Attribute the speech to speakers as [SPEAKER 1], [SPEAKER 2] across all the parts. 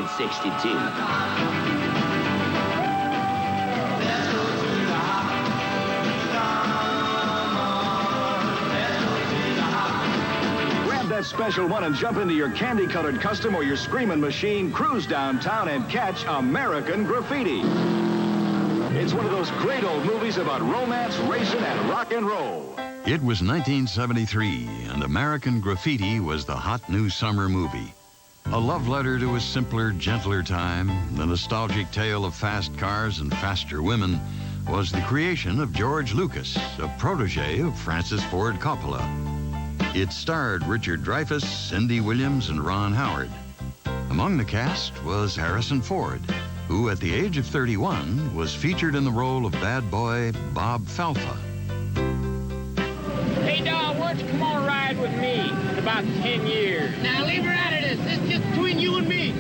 [SPEAKER 1] 1962.
[SPEAKER 2] That special one and jump into your candy-colored custom or your screaming machine, cruise downtown and catch American Graffiti. It's one of those great old movies about romance, racing, and rock and roll.
[SPEAKER 3] It was 1973, and American Graffiti was the hot new summer movie. A love letter to a simpler, gentler time, the nostalgic tale of fast cars and faster women, was the creation of George Lucas, a protege of Francis Ford Coppola. It starred Richard Dreyfuss, Cindy Williams, and Ron Howard. Among the cast was Harrison Ford, who at the age of 31 was featured in the role of bad boy Bob Falfa.
[SPEAKER 4] Hey, dog, why don't you come on a ride with me in about 10 years?
[SPEAKER 5] Now leave her out of this. This is just between you and me.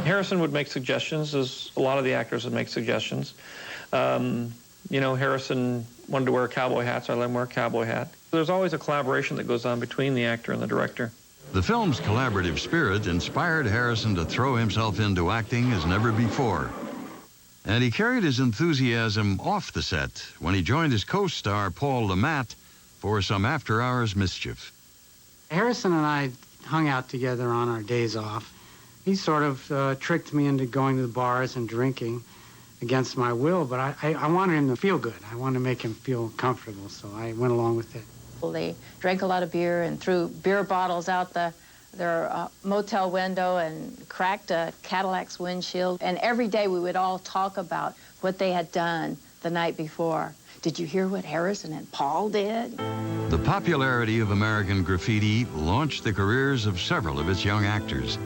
[SPEAKER 6] Harrison would make suggestions, as a lot of the actors would make suggestions. You know, Harrison wanted to wear a cowboy hat, so I let him wear a cowboy hat. There's always a collaboration that goes on between the actor and the director.
[SPEAKER 3] The film's collaborative spirit inspired Harrison to throw himself into acting as never before. And he carried his enthusiasm off the set when he joined his co-star Paul LeMat for some after-hours mischief.
[SPEAKER 7] Harrison and I hung out together on our days off. He sort of tricked me into going to the bars and drinking against my will, but I wanted him to feel good. I wanted to make him feel comfortable, so I went along with it.
[SPEAKER 8] They drank a lot of beer and threw beer bottles out their motel window and cracked a Cadillac's windshield. And every day we would all talk about what they had done the night before. Did you hear what Harrison and Paul did?
[SPEAKER 3] The popularity of American Graffiti launched the careers of several of its young actors.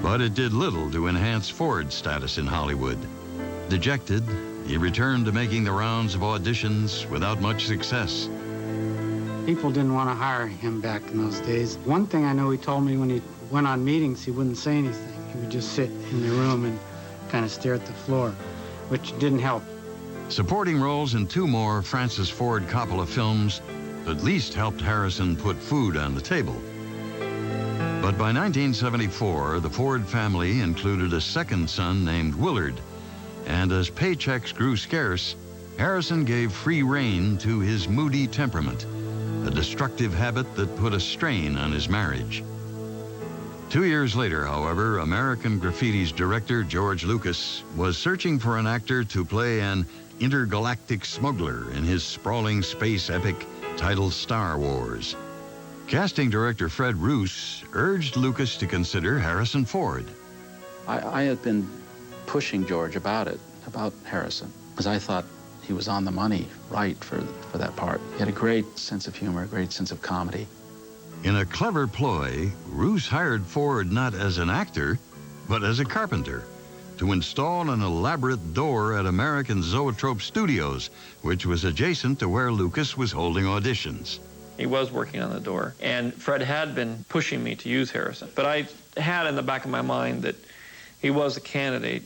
[SPEAKER 3] But it did little to enhance Ford's status in Hollywood. Dejected, he returned to making the rounds of auditions without much success.
[SPEAKER 7] People didn't want to hire him back in those days. One thing I know he told me when he went on meetings, he wouldn't say anything. He would just sit in the room and kind of stare at the floor, which didn't help.
[SPEAKER 3] Supporting roles in 2 more Francis Ford Coppola films at least helped Harrison put food on the table. But by 1974, the Ford family included a second son named Willard, and as paychecks grew scarce, Harrison gave free rein to his moody temperament, a destructive habit that put a strain on his marriage. 2 years later, however, American Graffiti's director, George Lucas, was searching for an actor to play an intergalactic smuggler in his sprawling space epic titled Star Wars. Casting director Fred Roos urged Lucas to consider Harrison Ford.
[SPEAKER 9] I had been pushing George about Harrison, because I thought he was on the money, right, for that part. He had a great sense of humor, a great sense of comedy.
[SPEAKER 3] In a clever ploy, Roos hired Ford not as an actor, but as a carpenter, to install an elaborate door at American Zoetrope Studios, which was adjacent to where Lucas was holding auditions.
[SPEAKER 6] He was working on the door, and Fred had been pushing me to use Harrison. But I had in the back of my mind that he was a candidate.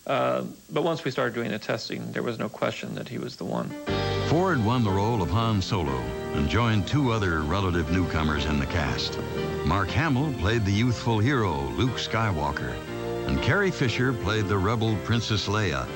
[SPEAKER 6] But once we started doing the testing, there was no question that he was the one.
[SPEAKER 3] Ford won the role of Han Solo and joined 2 other relative newcomers in the cast. Mark Hamill played the youthful hero, Luke Skywalker, and Carrie Fisher played the rebel Princess Leia,